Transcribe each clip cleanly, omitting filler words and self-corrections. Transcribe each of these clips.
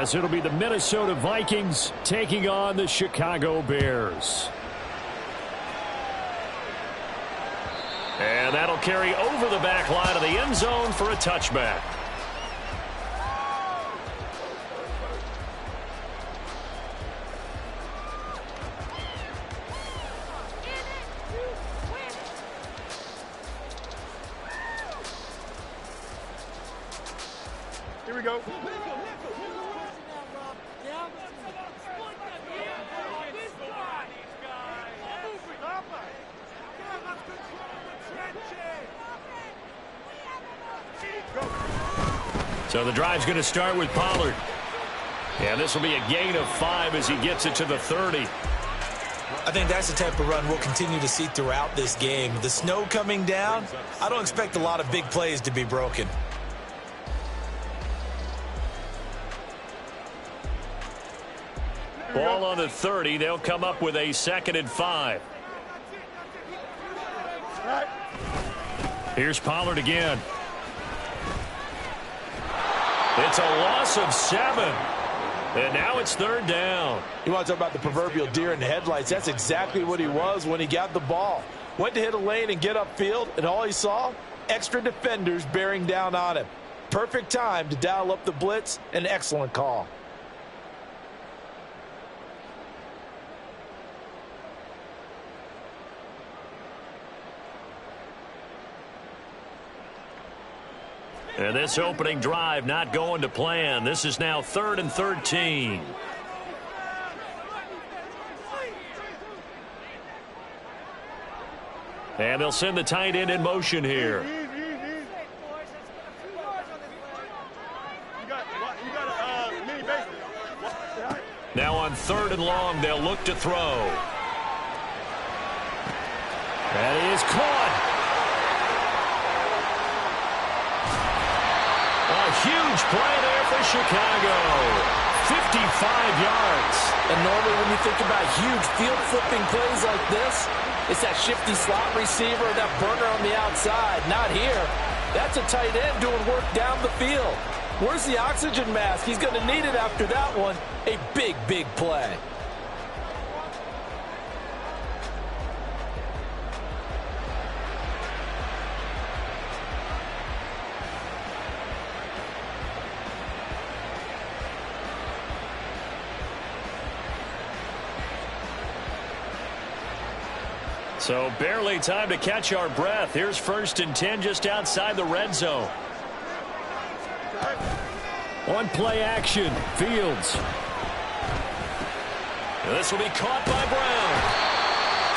as it'll be the Minnesota Vikings taking on the Chicago Bears. And that'll carry over the back line of the end zone for a touchback. Here we go. So the drive's going to start with Pollard. And this will be a gain of 5 as he gets it to the 30. I think that's the type of run we'll continue to see throughout this game. The snow coming down, I don't expect a lot of big plays to be broken. Ball on the 30. They'll come up with a 2nd and 5. Here's Pollard again. It's a loss of 7. And now it's 3rd down. You want to talk about the proverbial deer in the headlights. That's exactly what he was when he got the ball. Went to hit a lane and get upfield, and all he saw, extra defenders bearing down on him. Perfect time to dial up the blitz. An excellent call. And this opening drive not going to plan. This is now 3rd and 13. And they'll send the tight end in motion here. Now on 3rd and long, they'll look to throw. That is caught. A huge play there for Chicago. 55 yards. And normally when you think about huge field flipping plays like this, it's that shifty slot receiver, that burner on the outside. Not here. That's a tight end doing work down the field. Where's the oxygen mask? He's going to need it after that one. A big, big play. So barely time to catch our breath. Here's 1st and 10 just outside the red zone. On play action, Fields. And this will be caught by Brown.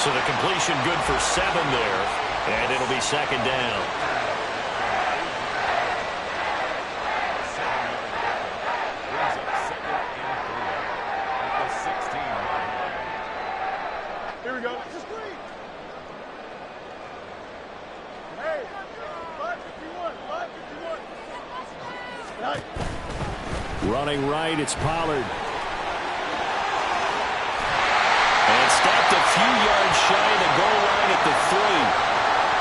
So the completion good for 7 there. And it'll be 2nd down. Here we go. Running right, it's Pollard. And stopped a few yards shy of the goal line at the 3.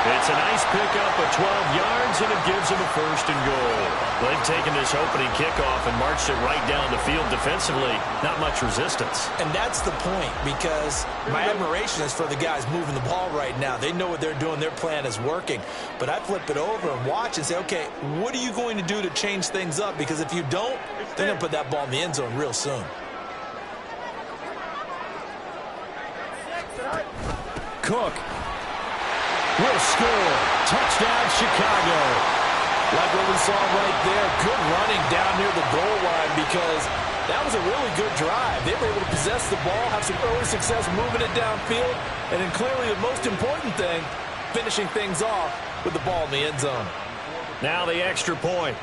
It's a nice pickup of 12 yards, and it gives them a 1st and goal. They've taken this opening kickoff and marched it right down the field defensively. Not much resistance. And that's the point, because my admiration is for the guys moving the ball right now. They know what they're doing. Their plan is working. But I flip it over and watch and say, okay, what are you going to do to change things up? Because if you don't, they're going to put that ball in the end zone real soon. Cook will score. Touchdown, Chicago. Like what we saw right there, good running down near the goal line, because that was a really good drive. They were able to possess the ball, have some early success moving it downfield, and then clearly the most important thing, finishing things off with the ball in the end zone. Now the extra point.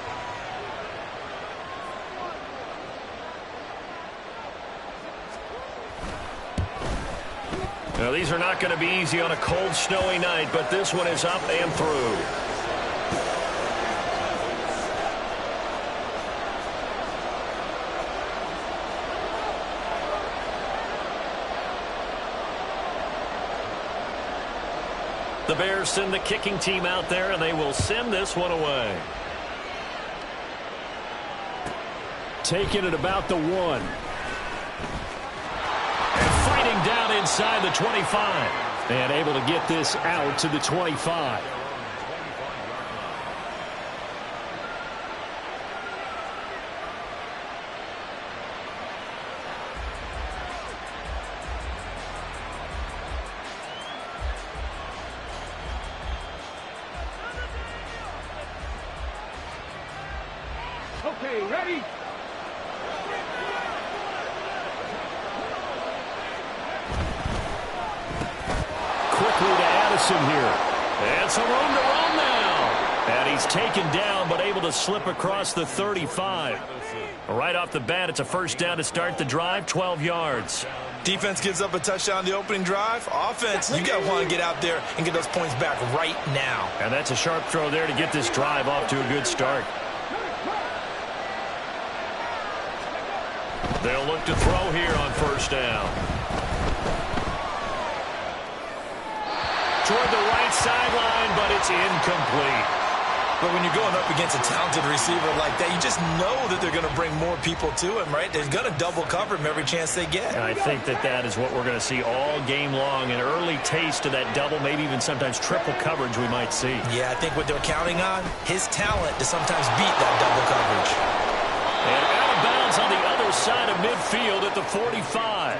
Now, these are not going to be easy on a cold, snowy night, but this one is up and through. The Bears send the kicking team out there, and they will send this one away. taken at about the 1. And fighting down inside the 25. And able to get this out to the 25. Okay, ready? Quickly to Addison here. And some room to run now. And he's taken down, but able to slip across the 35. Right off the bat, it's a first down to start the drive, 12 yards. Defense gives up a touchdown the opening drive. Offense, you got to want to get out there and get those points back right now. And that's a sharp throw there to get this drive off to a good start. They'll look to throw here on first down. Toward the right sideline, but it's incomplete. But when you're going up against a talented receiver like that, you just know that they're going to bring more people to him, right? They're going to double cover him every chance they get. And I think that is what we're going to see all game long. An early taste of that double, maybe even sometimes triple coverage we might see. Yeah, I think what they're counting on, his talent to sometimes beat that double coverage. And out of bounds on the other side of midfield at the 45.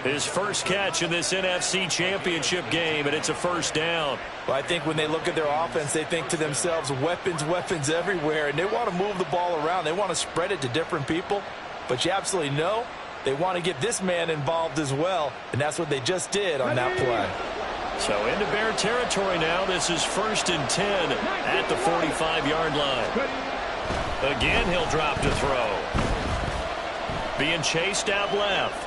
His first catch in this NFC Championship game, and it's a first down. Well, I think when they look at their offense, they think to themselves, weapons, weapons everywhere, and they want to move the ball around. They want to spread it to different people, but you absolutely know they want to get this man involved as well, and that's what they just did on that play. So into Bear territory now. This is 1st and 10 at the 45-yard line. Again, he'll drop to throw. Being chased out left.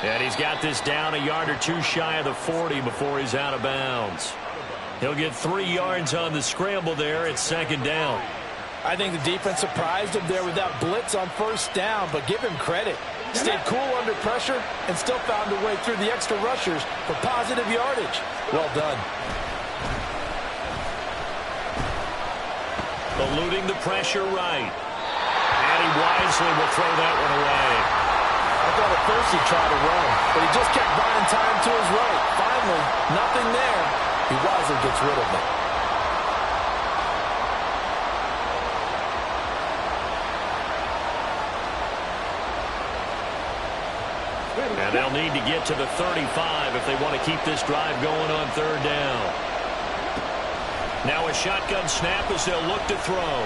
And he's got this down a yard or two shy of the 40 before he's out of bounds. He'll get 3 yards on the scramble there at 2nd down. I think the defense surprised him there with that blitz on first down, but give him credit. Stayed cool under pressure and still found a way through the extra rushers for positive yardage. Well done. Eluding the pressure right. And he wisely will throw that one away. I thought at first he'd try to run, but he just kept buying time to his right. Finally, nothing there. He wisely gets rid of it. And they'll need to get to the 35 if they want to keep this drive going on 3rd down. Now a shotgun snap as they'll look to throw.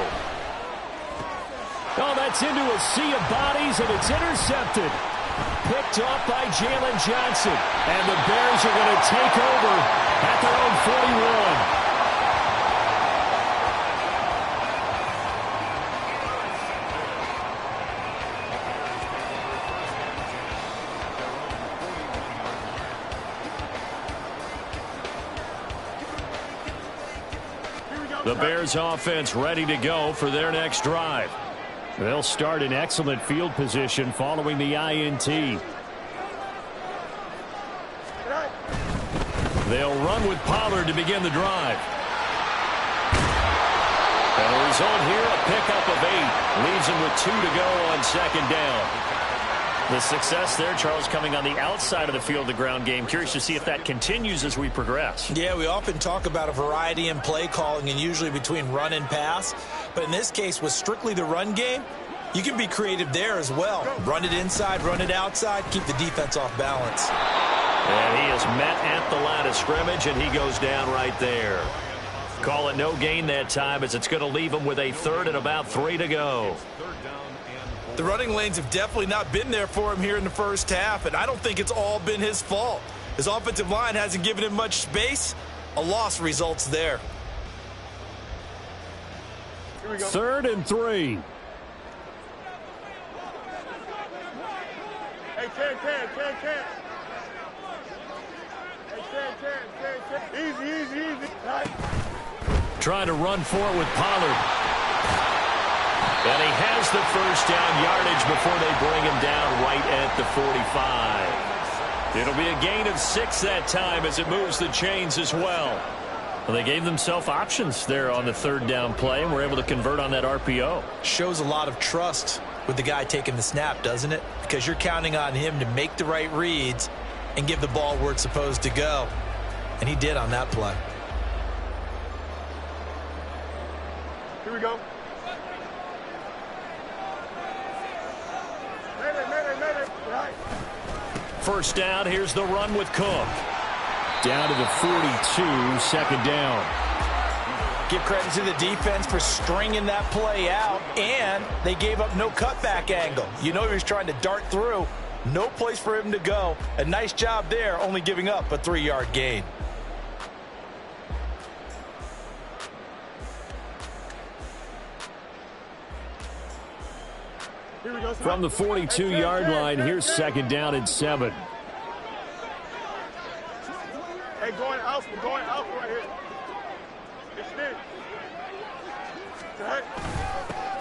Oh, that's into a sea of bodies, and it's intercepted. Picked off by Jalen Johnson. And the Bears are going to take over at their own 41. The Bears offense ready to go for their next drive. They'll start in excellent field position following the INT. They'll run with Pollard to begin the drive. And the result here, a pickup of 8. Leaves him with 2 to go on 2nd down. The success there, Charles, coming on the outside of the field, the ground game. Curious to see if that continues as we progress. Yeah, we often talk about a variety in play calling and usually between run and pass. But in this case, with strictly the run game, you can be creative there as well. Run it inside, run it outside, keep the defense off balance. And he is met at the line of scrimmage, and he goes down right there. Call it no gain that time as it's going to leave him with a 3rd and about 3 to go. The running lanes have definitely not been there for him here in the first half, and I don't think it's all been his fault. His offensive line hasn't given him much space. A loss results there. 3rd and 3. Hey, Ken. Hey, Easy. Right. Trying to run for it with Pollard. And he has the first down yardage before they bring him down right at the 45. It'll be a gain of 6 that time as it moves the chains as well. Well, they gave themselves options there on the third down play and were able to convert on that RPO. Shows a lot of trust with the guy taking the snap, doesn't it? Because you're counting on him to make the right reads and give the ball where it's supposed to go. And he did on that play. Here we go. Mayday. Right. First down, here's the run with Cook. Down to the 42, second down. Give credit to the defense for stringing that play out, and they gave up no cutback angle. You know he was trying to dart through. No place for him to go. A nice job there, only giving up a 3-yard gain. Here we go. From the 42-yard line, here's second down and 7. Hey, going out right here. It's this. Right.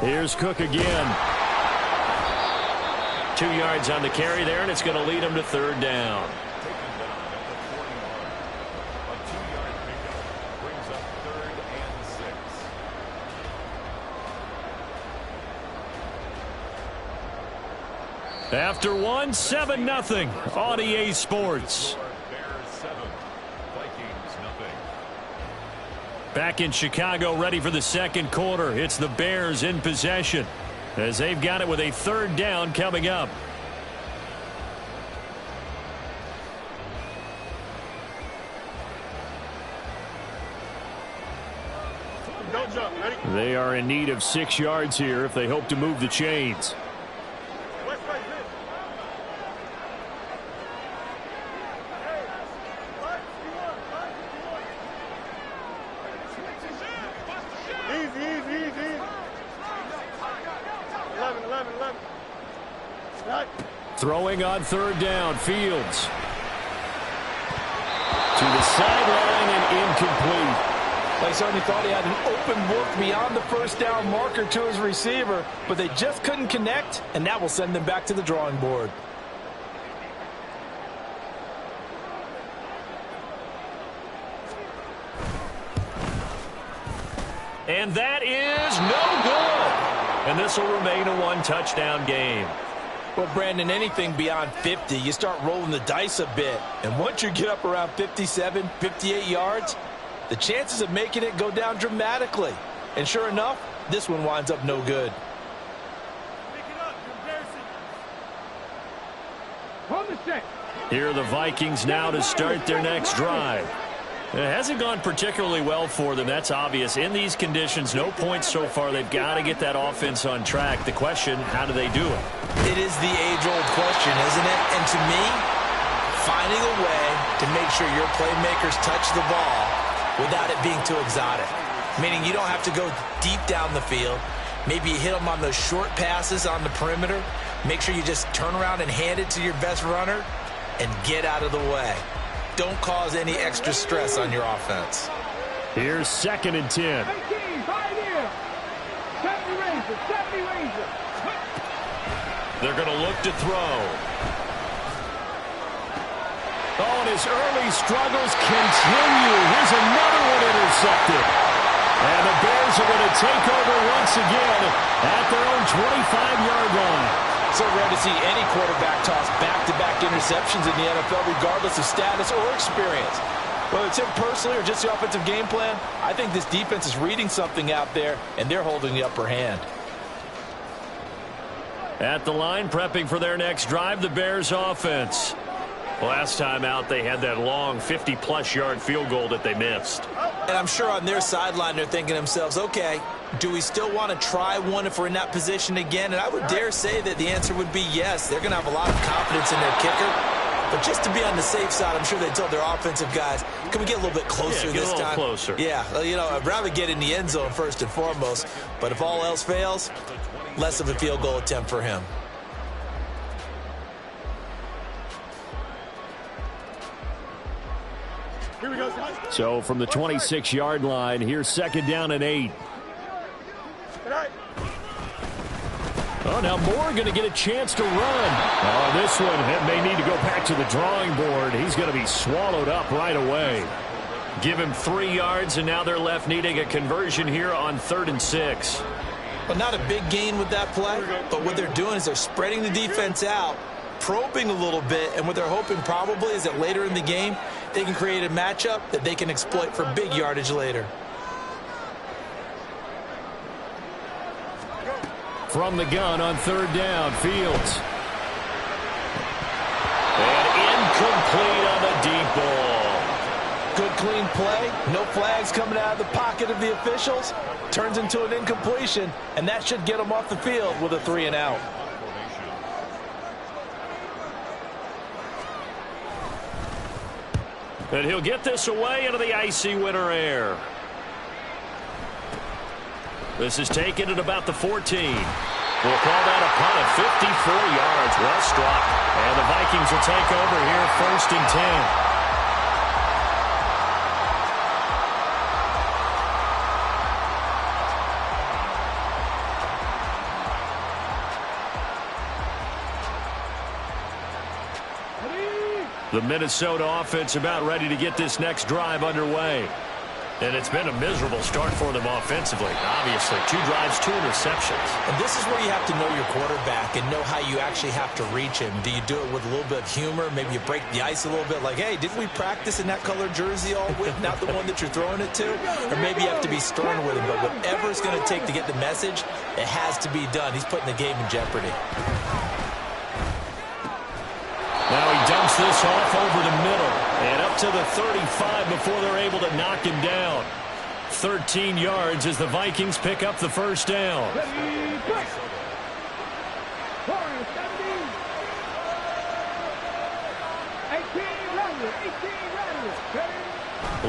Here's Cook again. 2 yards on the carry there, and it's going to lead him to third down. After 1, 7-0 on EA Sports. Back in Chicago, ready for the second quarter. It's the Bears in possession as they've got it with a third down coming up. Don't jump. Ready? They are in need of 6 yards here if they hope to move the chains. West right here. Hey, what? Easy. 11. Right. Throwing on third down, Fields. To the sideline and incomplete. They certainly thought he had an open look beyond the first down marker to his receiver, but they just couldn't connect, and that will send them back to the drawing board. And that is no good. And this will remain a one-touchdown game. Well, Brandon, anything beyond 50, you start rolling the dice a bit. And once you get up around 57, 58 yards, the chances of making it go down dramatically. And sure enough, this one winds up no good. Pick it up. You're embarrassing. Hold the set. Here are the Vikings now to start their next drive. It hasn't gone particularly well for them. That's obvious. In these conditions, no points so far. They've got to get that offense on track. The question, how do they do it? It is the age-old question, isn't it? And to me, finding a way to make sure your playmakers touch the ball without it being too exotic. Meaning you don't have to go deep down the field. Maybe you hit them on those short passes on the perimeter. Make sure you just turn around and hand it to your best runner and get out of the way. Don't cause any extra stress on your offense. Here's second and 10. They're going to look to throw. Oh, and his early struggles continue. Here's another one intercepted. And the Bears are going to take over once again at their own 25-yard line. So rare to see any quarterback toss back-to-back interceptions in the NFL, regardless of status or experience. Whether it's him personally or just the offensive game plan, I think this defense is reading something out there, and they're holding the upper hand. At the line, prepping for their next drive, the Bears offense. Last time out, they had that long 50-plus yard field goal that they missed. And I'm sure on their sideline, they're thinking to themselves, okay, do we still want to try one if we're in that position again? And I would dare say that the answer would be yes. They're going to have a lot of confidence in their kicker. But just to be on the safe side, I'm sure they told their offensive guys, can we get a little bit closer this time? Get a little closer. Yeah, well, you know, I'd rather get in the end zone first and foremost. But if all else fails, less of a field goal attempt for him. Here we go. So from the 26-yard line, here's second down and 8. Right. Oh, now Moore going to get a chance to run. Oh, this one may need to go back to the drawing board. He's going to be swallowed up right away. Give him 3 yards, and now they're left needing a conversion here on 3rd and 6. Well, not a big gain with that play, but what they're doing is they're spreading the defense out, probing a little bit, and what they're hoping probably is that later in the game, they can create a matchup that they can exploit for big yardage later. From the gun on 3rd down, Fields. And incomplete on the deep ball. Good clean play, no flags coming out of the pocket of the officials. Turns into an incompletion, and that should get them off the field with a 3 and out. And he'll get this away into the icy winter air. This is taken at about the 14. We'll call that a punt at 54 yards. Well struck. And the Vikings will take over here 1st and 10. The Minnesota offense about ready to get this next drive underway. And it's been a miserable start for them offensively. Obviously, 2 drives, 2 interceptions. And this is where you have to know your quarterback and know how you actually have to reach him. Do you do it with a little bit of humor? Maybe you break the ice a little bit like, hey, didn't we practice in that color jersey all week? Not the one that you're throwing it to? Or maybe you have to be stern with him. But whatever it's going to take to get the message, it has to be done. He's putting the game in jeopardy. Now he dumps this off over the middle and up to the 35 before they're able to knock him down. 13 yards as the Vikings pick up the 1st down.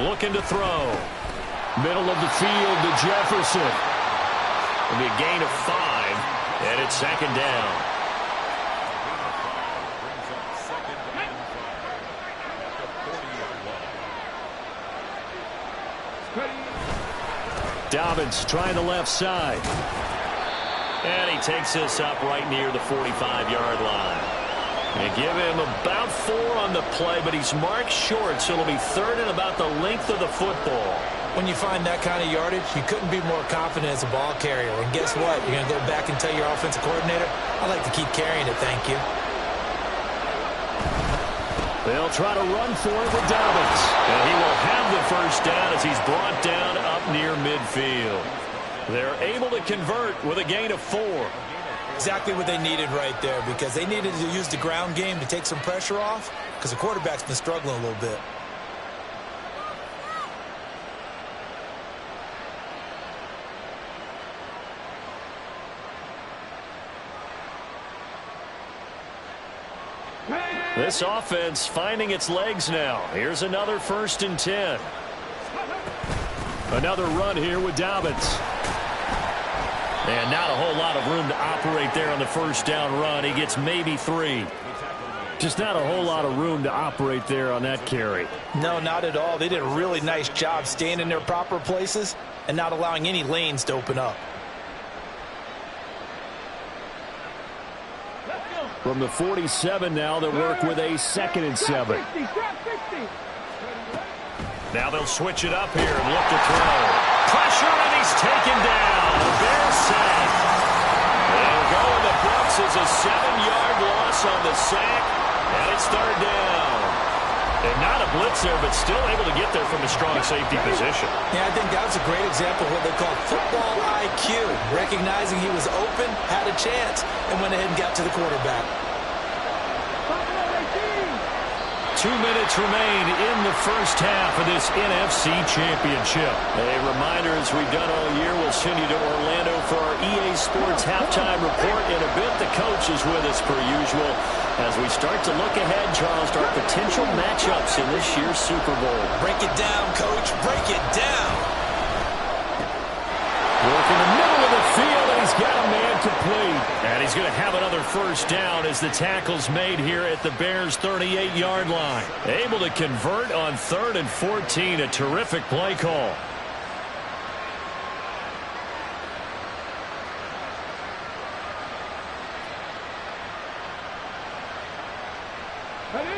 Looking to throw. Middle of the field to Jefferson. It'll be a gain of 5, and it's 2nd down. Dobbins trying the left side. And he takes this up right near the 45-yard line. And give him about 4 on the play, but he's marked short, so it'll be 3rd and about the length of the football. When you find that kind of yardage, you couldn't be more confident as a ball carrier. And guess what? You're going to go back and tell your offensive coordinator, I'd like to keep carrying it, thank you. They'll try to run for it with Dobbins. And he will have the 1st down as he's brought down up near midfield. They're able to convert with a gain of 4. Exactly what they needed right there, because they needed to use the ground game to take some pressure off, because the quarterback's been struggling a little bit. This offense finding its legs now. Here's another 1st and 10. Another run here with Dobbins. And not a whole lot of room to operate there on the 1st down run. He gets maybe 3. Just not a whole lot of room to operate there on that carry. No, not at all. They did a really nice job staying in their proper places and not allowing any lanes to open up. From the 47 now, they'll work with a 2nd and 7. Now they'll switch it up here and look to throw. Pressure, and he's taken down. The Bears sack. They'll go in the books as a 7-yard loss on the sack, and it's 3rd down. And not a blitz there, but still able to get there from a strong safety position. Yeah, I think that was a great example of what they call football IQ. Recognizing he was open, had a chance, and went ahead and got to the quarterback. 2 minutes remain in the 1st half of this NFC Championship. A reminder, as we've done all year, we'll send you to Orlando for our EA Sports halftime report. In a bit, the coach is with us per usual as we start to look ahead, Charles, to our potential matchups in this year's Super Bowl. Break it down, Coach. Break it down. Work in the middle of the field, and he's got a man complete. And he's going to have another 1st down as the tackle's made here at the Bears' 38-yard line. Able to convert on 3rd and 14. A terrific play call.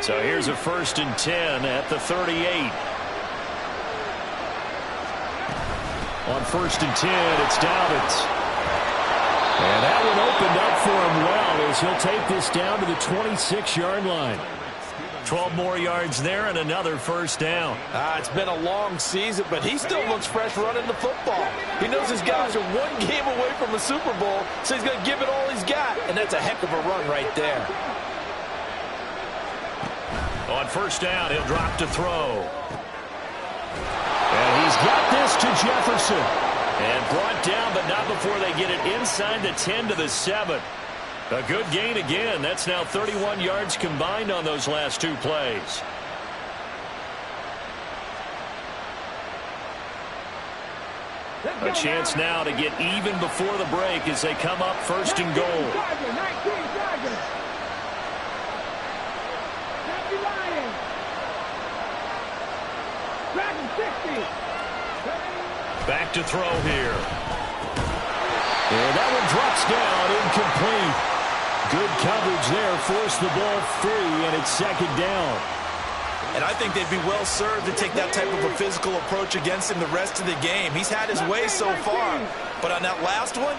So here's a 1st and 10 at the 38. On 1st and 10, it's Dobbins. And that one opened up for him well as he'll take this down to the 26-yard line. 12 more yards there and another first down. It's been a long season, but he still looks fresh running the football. He knows his guys are one game away from a Super Bowl, so he's going to give it all he's got, and that's a heck of a run right there. On 1st down, he'll drop to throw. And he's got this to Jefferson. And brought down, but not before they get it inside the 10 to the 7. A good gain again. That's now 31 yards combined on those last 2 plays. A chance now to get even before the break as they come up 1st and goal. Back to throw here. And that one drops down, incomplete. Good coverage there, forced the ball free, and it's 2nd down. And I think they'd be well served to take that type of a physical approach against him the rest of the game. He's had his way so far, but on that last one,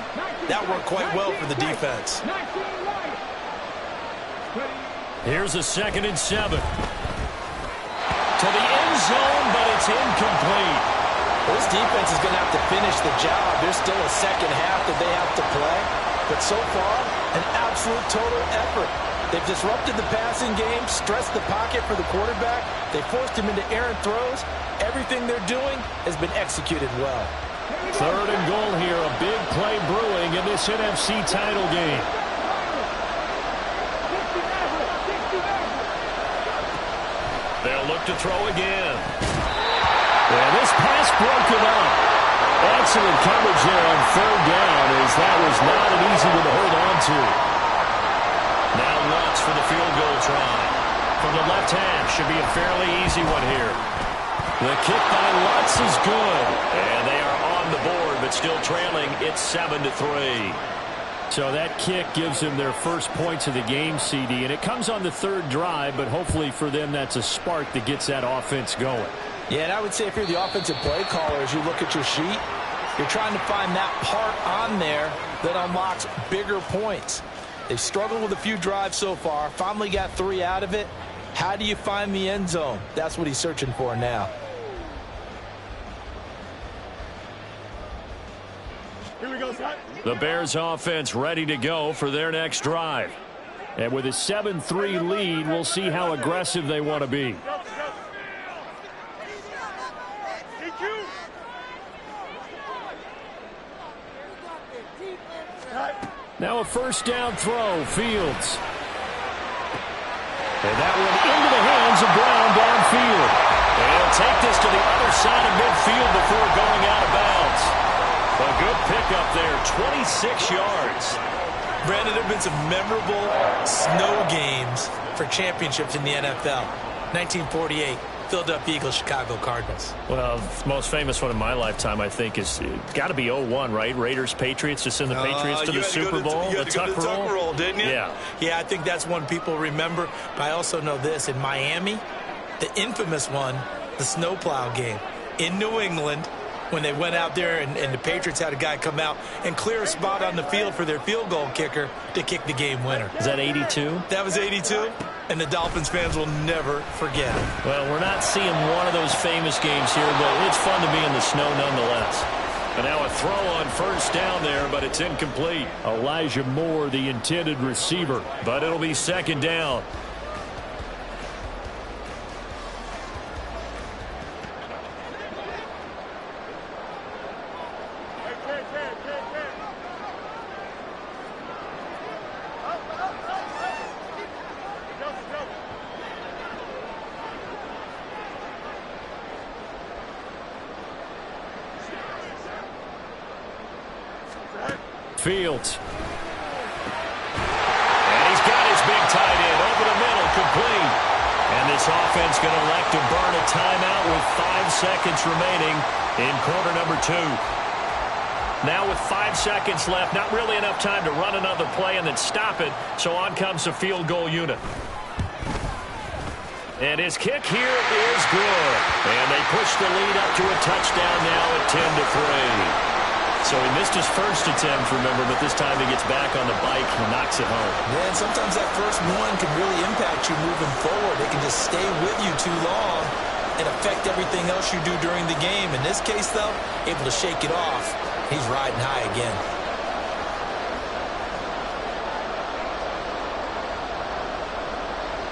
that worked quite well for the defense. Here's a 2nd and 7. To the end zone, but it's incomplete. Well, this defense is going to have to finish the job. There's still a second half that they have to play. But so far, an absolute total effort. They've disrupted the passing game, stressed the pocket for the quarterback. They forced him into errant throws. Everything they're doing has been executed well. 3rd and goal here. A big play brewing in this NFC title game. They'll look to throw again. And this pass broken up. Excellent coverage there on 3rd down as that was not an easy one to hold on to. Now Lutz for the field goal try. From the left half, should be a fairly easy one here. The kick by Lutz is good. And they are on the board, but still trailing. It's 7-3. So that kick gives them their first points of the game, CD. And it comes on the 3rd drive, but hopefully for them that's a spark that gets that offense going. Yeah, and I would say if you're the offensive play caller, as you look at your sheet, you're trying to find that part on there that unlocks bigger points. They've struggled with a few drives so far, finally got 3 out of it. How do you find the end zone? That's what he's searching for now. Here we go, son. The Bears offense ready to go for their next drive. And with a 7-3 lead, we'll see how aggressive they want to be. Now a 1st down throw, Fields. And that one into the hands of Brown downfield. And he'll take this to the other side of midfield before going out of bounds. A good pickup there, 26 yards. Brandon, there have been some memorable snow games for championships in the NFL. 1948. Philadelphia Eagles, Chicago Cardinals. Well, the most famous one in my lifetime, I think, is got to be 01, right? Raiders, Patriots, to send the Patriots to the Super Bowl. You had to go to the Tuck Roll, didn't you? Yeah. Yeah, I think that's one people remember. But I also know this. In Miami, the infamous one, the snowplow game. In New England, when they went out there and the Patriots had a guy come out and clear a spot on the field for their field goal kicker to kick the game winner. Is that 82? That was 82, and the Dolphins fans will never forget it. Well, we're not seeing one of those famous games here, but it's fun to be in the snow nonetheless. And now a throw on 1st down there, but it's incomplete. Elijah Moore, the intended receiver, but it'll be 2nd down. Fields. And he's got his big tight end over the middle, complete. And this offense going to elect to burn a timeout with 5 seconds remaining in quarter number 2. Now with 5 seconds left, not really enough time to run another play and then stop it, so on comes the field goal unit. And his kick here is good. And they push the lead up to a touchdown now at 10-3. So he missed his first attempt, remember, but this time he gets back on the bike and knocks it home. Man, sometimes that first one can really impact you moving forward. It can just stay with you too long and affect everything else you do during the game. In this case, though, able to shake it off. He's riding high again.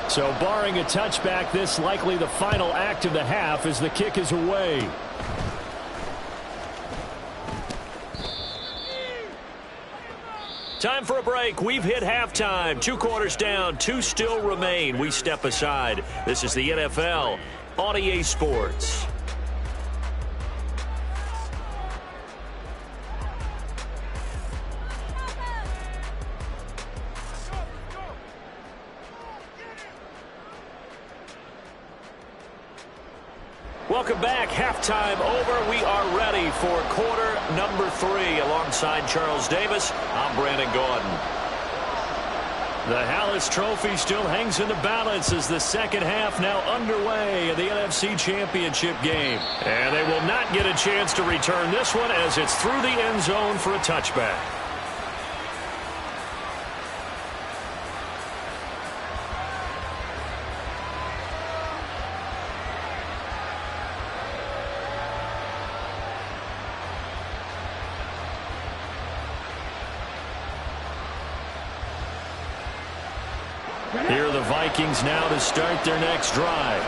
So barring a touchback, this likely the final act of the half as the kick is away. Time for a break. We've hit halftime. 2 quarters down. 2 still remain. We step aside. This is the NFL on EA Sports. Welcome back. Halftime over. We are ready for quarter number 3. Alongside Charles Davis, I'm Brandon Gaudin. The Hallis Trophy still hangs in the balance as the second half now underway in the NFC Championship game. And they will not get a chance to return this one as it's through the end zone for a touchback. Here are the Vikings now to start their next drive.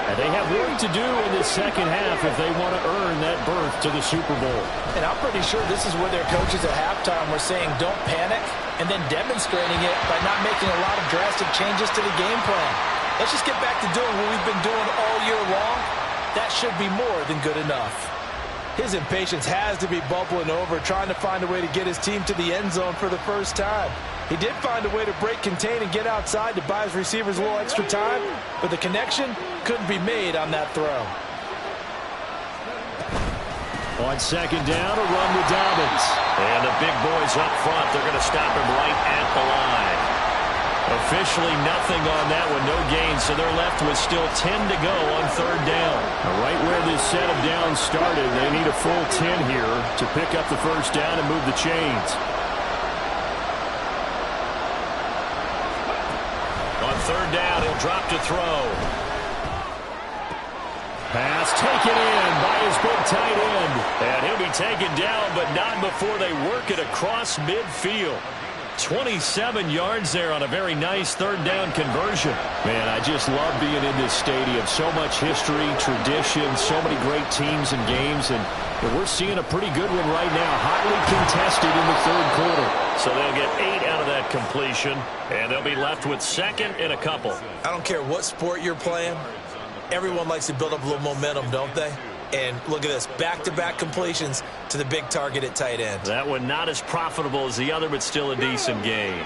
And they have work to do in the second half if they want to earn that berth to the Super Bowl. And I'm pretty sure this is where their coaches at halftime were saying don't panic, and then demonstrating it by not making a lot of drastic changes to the game plan. Let's just get back to doing what we've been doing all year long. That should be more than good enough. His impatience has to be bubbling over, trying to find a way to get his team to the end zone for the first time. He did find a way to break, contain, and get outside to buy his receivers a little extra time, but the connection couldn't be made on that throw. On second down, a run with Dobbins. And the big boys up front, they're going to stop him right at the line. Officially nothing on that one, no gain, so they're left with still 10 to go on third down. Right where this set of downs started, they need a full 10 here to pick up the first down and move the chains. On third down, he'll drop to throw. Pass taken in by his big tight end. And he'll be taken down, but not before they work it across midfield. 27 yards there on a very nice third down conversion. Man, I just love being in this stadium. So much history, tradition, so many great teams and games, and we're seeing a pretty good one right now, hotly contested in the third quarter. So they'll get 8 out of that completion, and they'll be left with second and a couple. I don't care what sport you're playing. Everyone likes to build up a little momentum, don't they? And look at this, back-to-back completions to the big target at tight end. That one not as profitable as the other, but still a decent gain.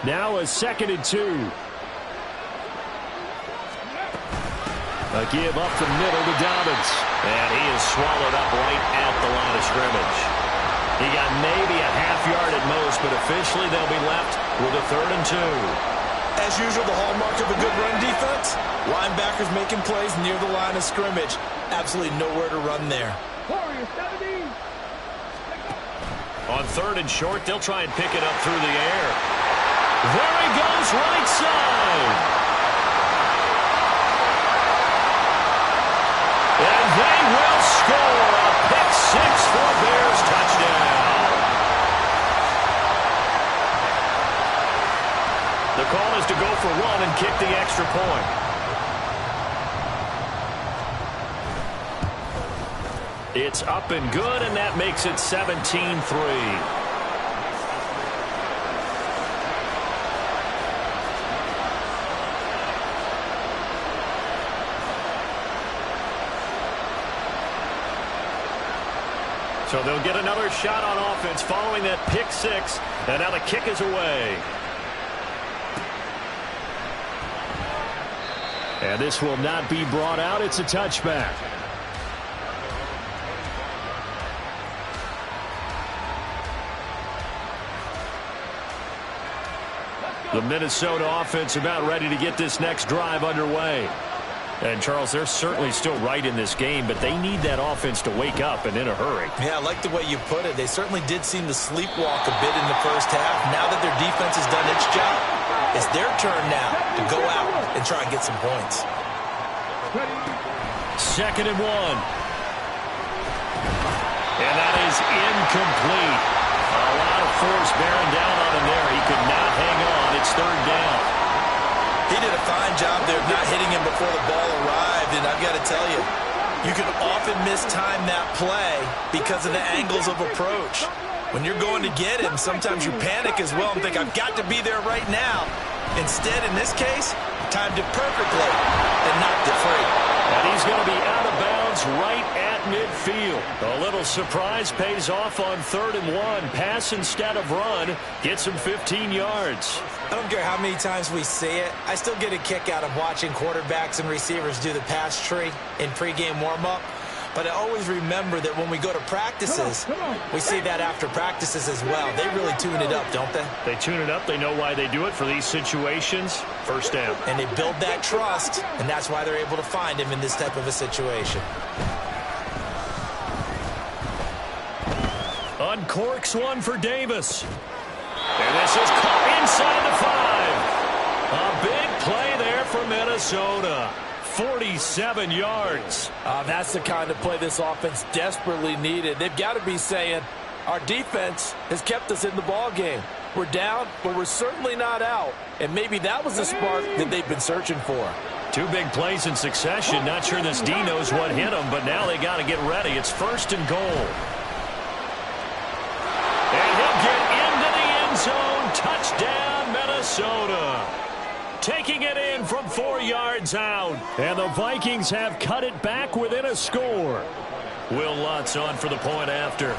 Now a 2nd and 2. A give up the middle to Dobbins. And he is swallowed up right at the line of scrimmage. He got maybe a half yard at most, but officially they'll be left with a 3rd and 2. As usual, the hallmark of a good run defense, linebackers making plays near the line of scrimmage. Absolutely nowhere to run there. On 3rd and short, they'll try and pick it up through the air. There he goes, right side. And they will score a pick 6 for Bears touchdown. The call is to go for 1 and kick the extra point. It's up and good, and that makes it 17-3. So they'll get another shot on offense following that pick 6, and now the kick is away. And this will not be brought out. It's a touchback. The Minnesota offense about ready to get this next drive underway. And, Charles, they're certainly still right in this game, but they need that offense to wake up and in a hurry. Yeah, I like the way you put it. They certainly did seem to sleepwalk a bit in the first half. Now that their defense has done its job, it's their turn now to go out and try and get some points. 2nd and 1. And that is incomplete. A lot of force bearing down on him there. He could not hang on. It's 3rd down. He did a fine job there of not hitting him before the ball arrived, and I've got to tell you, you can often mistime that play because of the angles of approach. When you're going to get him, sometimes you panic as well and think, I've got to be there right now. Instead, in this case, timed it perfectly and knocked it free. And he's going to be out of bounds right at midfield. A little surprise pays off on 3rd and 1. Pass instead of run. Gets him 15 yards. I don't care how many times we see it. I still get a kick out of watching quarterbacks and receivers do the pass tree in pregame warm-up. But I always remember that when we go to practices, we see that after practices as well. They really tune it up, don't they? They tune it up. They know why they do it for these situations. 1st down. And they build that trust, and that's why they're able to find him in this type of a situation. Uncorks one for Davis. And this is caught inside the 5. A big play there for Minnesota. 47 yards. That's the kind of play this offense desperately needed. They've got to be saying, our defense has kept us in the ball game. We're down, but we're certainly not out. And maybe that was the spark that they've been searching for. 2 big plays in succession. Not sure this D knows what hit him, but now they got to get ready. It's 1st and goal. And he'll get into the end zone. Touchdown, Minnesota. Taking it in from 4 yards out. And the Vikings have cut it back within a score. Will Lutz on for the point after.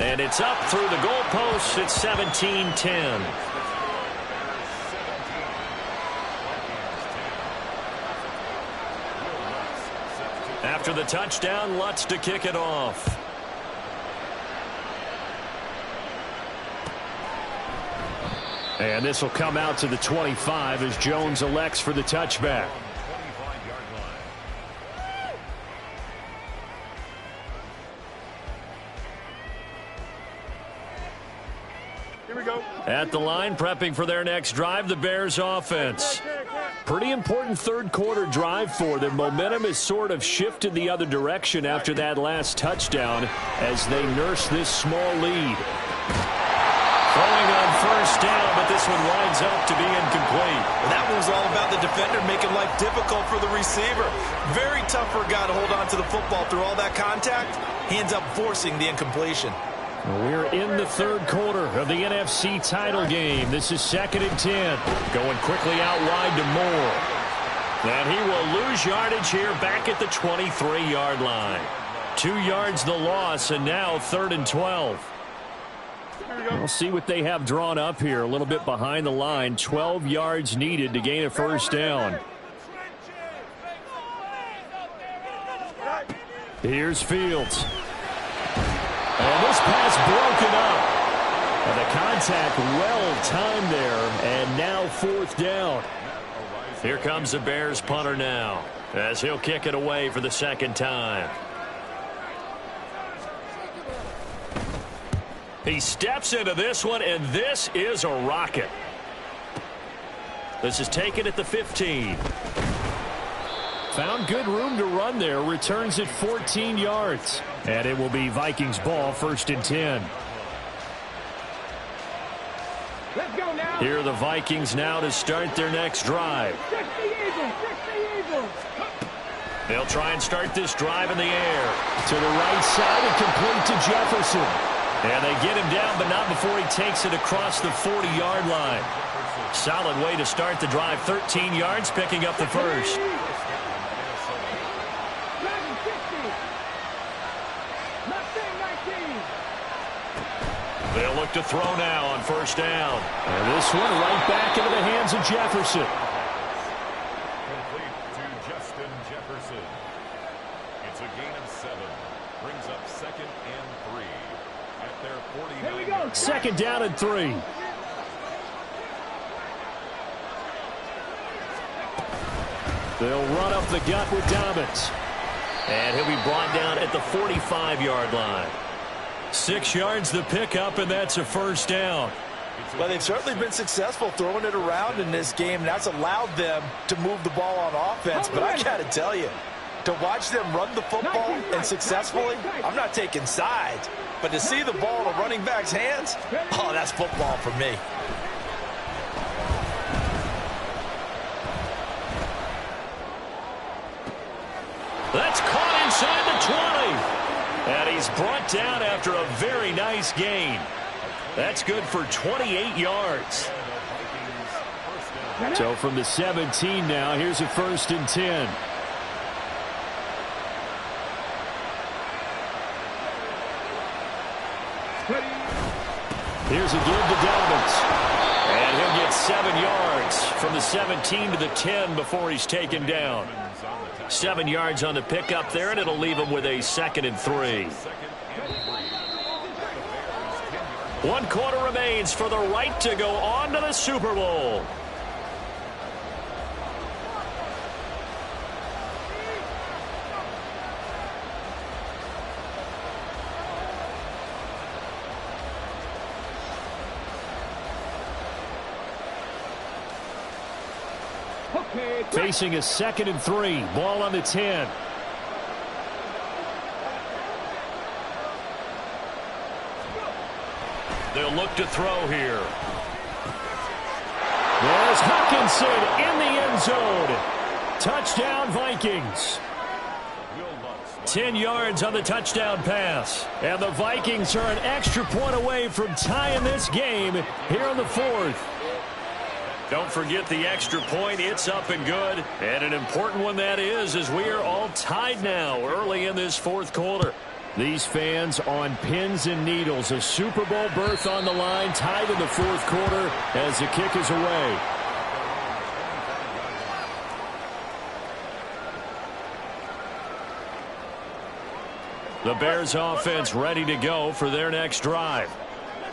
And it's up through the goalposts. It's 17-10. After the touchdown, Lutz to kick it off. And this will come out to the 25 as Jones elects for the touchback. Here we go. At the line, prepping for their next drive, the Bears offense. Pretty important 3rd quarter drive for them. Momentum has sort of shifted the other direction after that last touchdown as they nurse this small lead. Throwing on 1st down, but this one winds up to be incomplete. That one was all about the defender making life difficult for the receiver. Very tough for a guy to hold on to the football through all that contact. He ends up forcing the incompletion. We're in the 3rd quarter of the NFC title game. This is 2nd and 10. Going quickly out wide to Moore. And he will lose yardage here back at the 23-yard line. 2 yards the loss, and now 3rd and 12. We'll see what they have drawn up here. A little bit behind the line. 12 yards needed to gain a 1st down. Here's Fields. And this pass broken up. And the contact well timed there. And now 4th down. Here comes the Bears punter now as he'll kick it away for the 2nd time. He steps into this one, and this is a rocket. This is taken at the 15. Found good room to run there. Returns it 14 yards. And it will be Vikings ball, 1st and 10. Let's go now. Here are the Vikings now to start their next drive. They'll try and start this drive in the air. To the right side and complete to Jefferson. And they get him down, but not before he takes it across the 40-yard line. Solid way to start the drive. 13 yards, picking up the 1st. They'll look to throw now on 1st down. And this one right back into the hands of Jefferson. Complete to Justin Jefferson. It's a gain of 7. Brings up 2nd and 3. At their 49. 2nd down and 3. They'll run up the gut with Dobbins. And he'll be brought down at the 45-yard line. 6 yards the pickup, and that's a first down. Well, they've certainly been successful throwing it around in this game. That's allowed them to move the ball on offense. But I got to tell you, to watch them run the football and successfully, I'm not taking sides. But to see the ball in a running back's hands, oh, that's football for me. That's caught inside the 20. And he's brought down after a very nice gain. That's good for 28 yards. So from the 17 now, here's a first and 10. Here's a give to Dobbins. And he'll get 7 yards from the 17 to the 10 before he's taken down. 7 yards on the pickup there, and it'll leave him with a 2nd and 3. 1 quarter remains for the right to go on to the Super Bowl. Facing a 2nd and 3. Ball on the 10. They'll look to throw here. There's Hockenson in the end zone. Touchdown Vikings. 10 yards on the touchdown pass. And the Vikings are an extra point away from tying this game here in the 4th. Don't forget the extra point. It's up and good. And an important one that is, as we are all tied now early in this 4th quarter. These fans on pins and needles. A Super Bowl berth on the line, tied in the 4th quarter as the kick is away. The Bears offense ready to go for their next drive.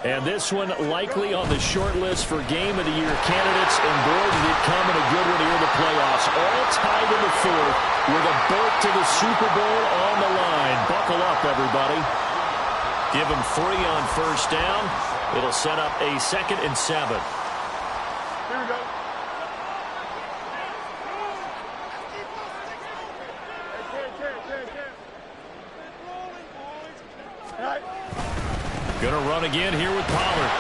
And this one likely on the short list for Game of the Year candidates. And boy, did it come in a good one here in the playoffs. All tied in the 4th with a berth to the Super Bowl on the line. Buckle up, everybody. Give them 3 on first down. It'll set up a 2nd and 7. Here we go. All right. Going to run again here with Pollard.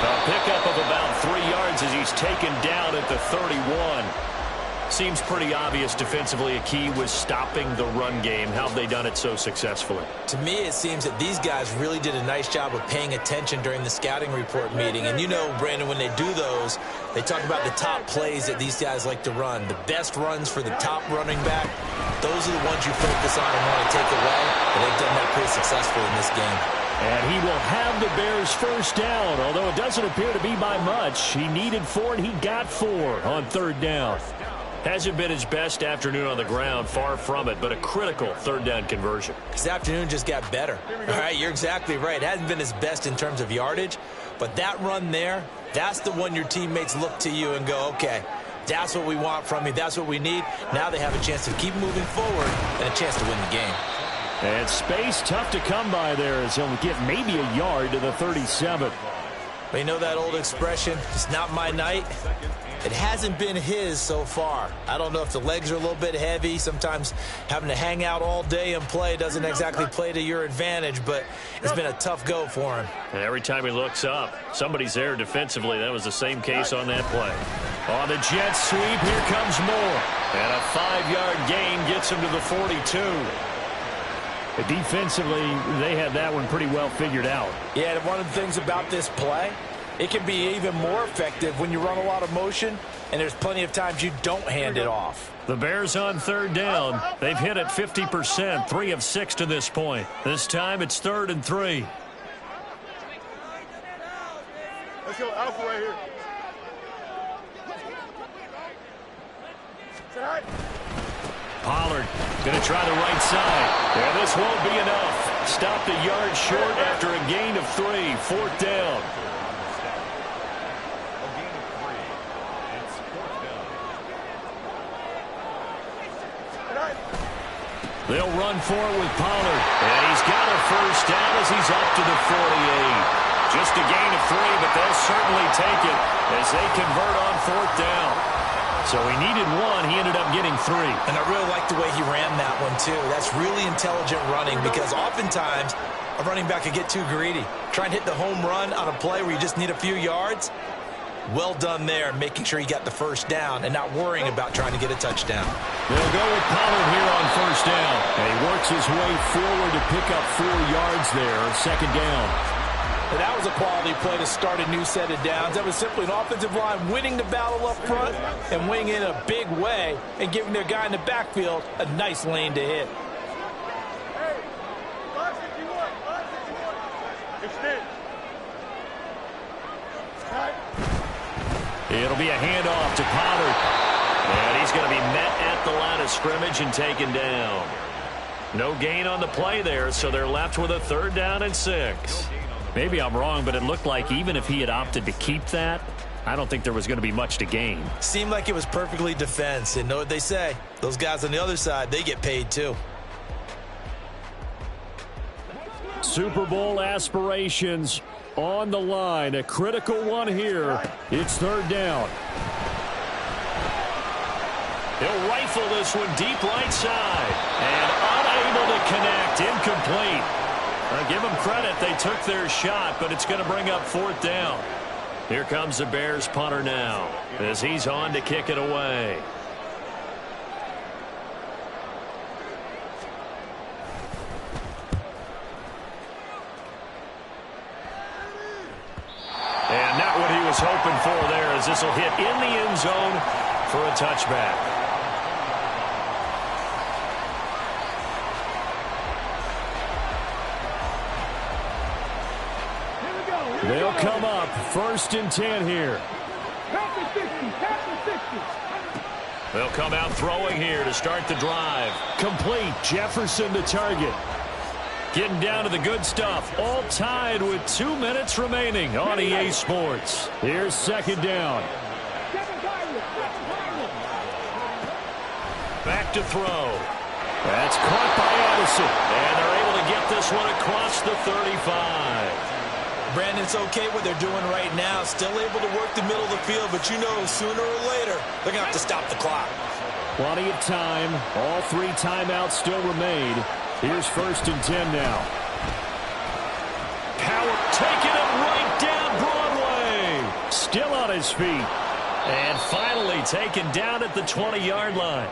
A pickup of about 3 yards as he's taken down at the 31. Seems pretty obvious defensively a key was stopping the run game. How have they done it so successfully? To me, it seems that these guys really did a nice job of paying attention during the scouting report meeting. And you know, Brandon, when they do those, they talk about the top plays that these guys like to run. The best runs for the top running back, those are the ones you focus on and want to take away. And they've done that pretty successfully in this game. And he will have the Bears first down, although it doesn't appear to be by much. He needed 4, and he got 4 on 3rd down. Hasn't been his best afternoon on the ground, far from it, but a critical 3rd down conversion. His afternoon just got better. All right, you're exactly right. It hasn't been his best in terms of yardage, but that run there, that's the one your teammates look to you and go, okay, that's what we want from you. That's what we need. Now they have a chance to keep moving forward and a chance to win the game. And space tough to come by there as he'll get maybe a yard to the 37. But you know that old expression, it's not my night? It hasn't been his so far. I don't know if the legs are a little bit heavy. Sometimes having to hang out all day and play doesn't exactly play to your advantage, but it's been a tough go for him. And every time he looks up, somebody's there defensively. That was the same case on that play. On the jet sweep, here comes Moore. And a 5-yard gain gets him to the 42. Defensively, they had that one pretty well figured out. Yeah, and one of the things about this play, it can be even more effective when you run a lot of motion, and there's plenty of times you don't hand it off. The Bears on 3rd down. They've hit it 50%, 3 of 6 to this point. This time it's 3rd and 3. Let's go Alpha right here. Say hi. Pollard going to try the right side. Yeah, this won't be enough. Stopped a yard short after a gain of 3. 4th down. They'll run for it with Pollard. And he's got a first down as he's up to the 48. Just a gain of 3, but they'll certainly take it as they convert on 4th down. So he needed 1. He ended up getting 3. And I really like the way he ran that one, too. That's really intelligent running because oftentimes a running back can get too greedy. Try and hit the home run on a play where you just need a few yards. Well done there, making sure he got the first down and not worrying about trying to get a touchdown. They'll go with Pollard here on 1st down. And he works his way forward to pick up 4 yards there on 2nd down. And that was a quality play to start a new set of downs. That was simply an offensive line winning the battle up front and winning in a big way and giving their guy in the backfield a nice lane to hit. It'll be a handoff to Pollard. And he's going to be met at the line of scrimmage and taken down. No gain on the play there, so they're left with a 3rd down and 6. Maybe I'm wrong, but it looked like even if he had opted to keep that, I don't think there was going to be much to gain. Seemed like it was perfectly defense. And know what they say? Those guys on the other side, they get paid too. Super Bowl aspirations on the line. A critical one here. It's 3rd down. He'll rifle this one deep right side. And unable to connect. Incomplete. I'll give them credit. They took their shot, but it's going to bring up 4th down. Here comes the Bears punter now as he's on to kick it away. And not what he was hoping for there, as this will hit in the end zone for a touchback. They'll come up 1st and 10 here. They'll come out throwing here to start the drive. Complete. Jefferson the target. Getting down to the good stuff. All tied with 2 minutes remaining on EA Sports. Here's 2nd down. Back to throw. That's caught by Addison. And they're able to get this one across the 35. Brandon, it's okay what they're doing right now. Still able to work the middle of the field, but you know sooner or later they're going to have to stop the clock. Plenty of time. All 3 timeouts still remain. Here's 1st and 10 now. Power taking it right down Broadway. Still on his feet. And finally taken down at the 20-yard line.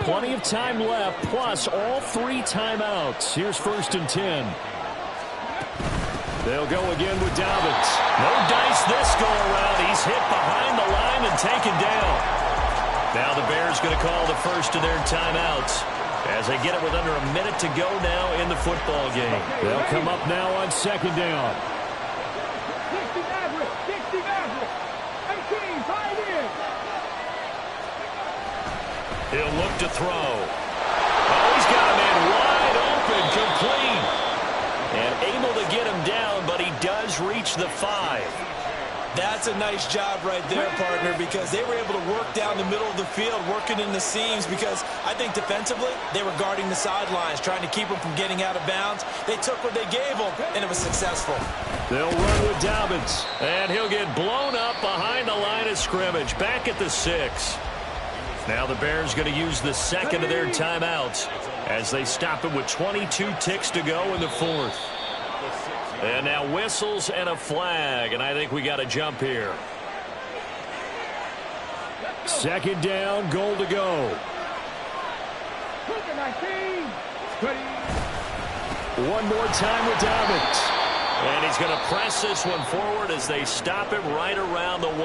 Plenty of time left, plus all 3 timeouts. Here's 1st and 10. They'll go again with Dobbins. No dice this go around. He's hit behind the line and taken down. Now the Bears going to call the first of their timeouts as they get it with under a minute to go now in the football game. They'll come up now on 2nd down. He'll look to throw. Oh, he's got a man wide open, complete. And able to get him down, but he does reach the 5. That's a nice job right there, partner, because they were able to work down the middle of the field, working in the seams, because I think defensively they were guarding the sidelines, trying to keep them from getting out of bounds. They took what they gave them, and it was successful. They'll run with Dobbins, and he'll get blown up behind the line of scrimmage, back at the 6. Now the Bears going to use the 2nd of their timeouts as they stop it with 22 ticks to go in the 4th. And now whistles and a flag, and I think we got a jump here. 2nd down, goal to go. One more time with Dobbins. And he's going to press this one forward as they stop it right around the 1.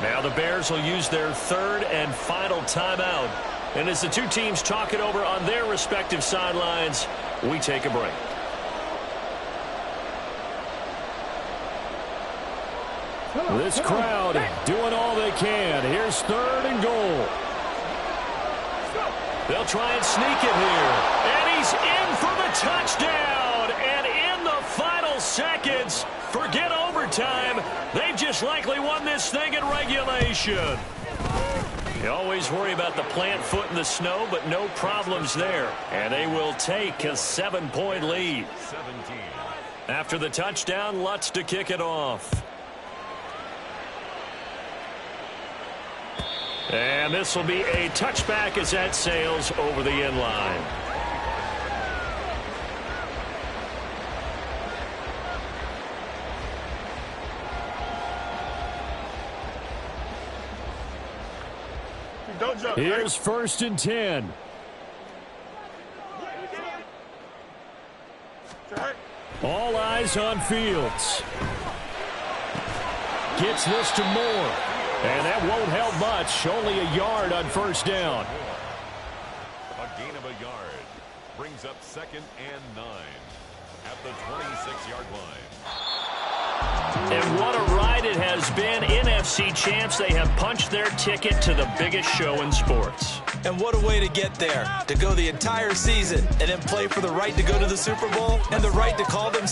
Now the Bears will use their 3rd and final timeout. And as the 2 teams talk it over on their respective sidelines, we take a break. This crowd doing all they can. Here's 3rd and goal. They'll try and sneak it here. And he's in for the touchdown. And in the final seconds, forget overtime. They've just most likely won this thing in regulation. You always worry about the plant foot in the snow, but no problems there. And they will take a 7-point lead. 17. After the touchdown, Lutz to kick it off. And this will be a touchback as that sails over the end line. Don't jump. Here's 1st and 10. All eyes on Fields. Gets this to Moore. And that won't help much. Only a yard on 1st down. A gain of a yard. Brings up 2nd and 9 at the 26-yard line. And what a ride it has been. NFC champs, they have punched their ticket to the biggest show in sports. And what a way to get there, to go the entire season and then play for the right to go to the Super Bowl and the right to call themselves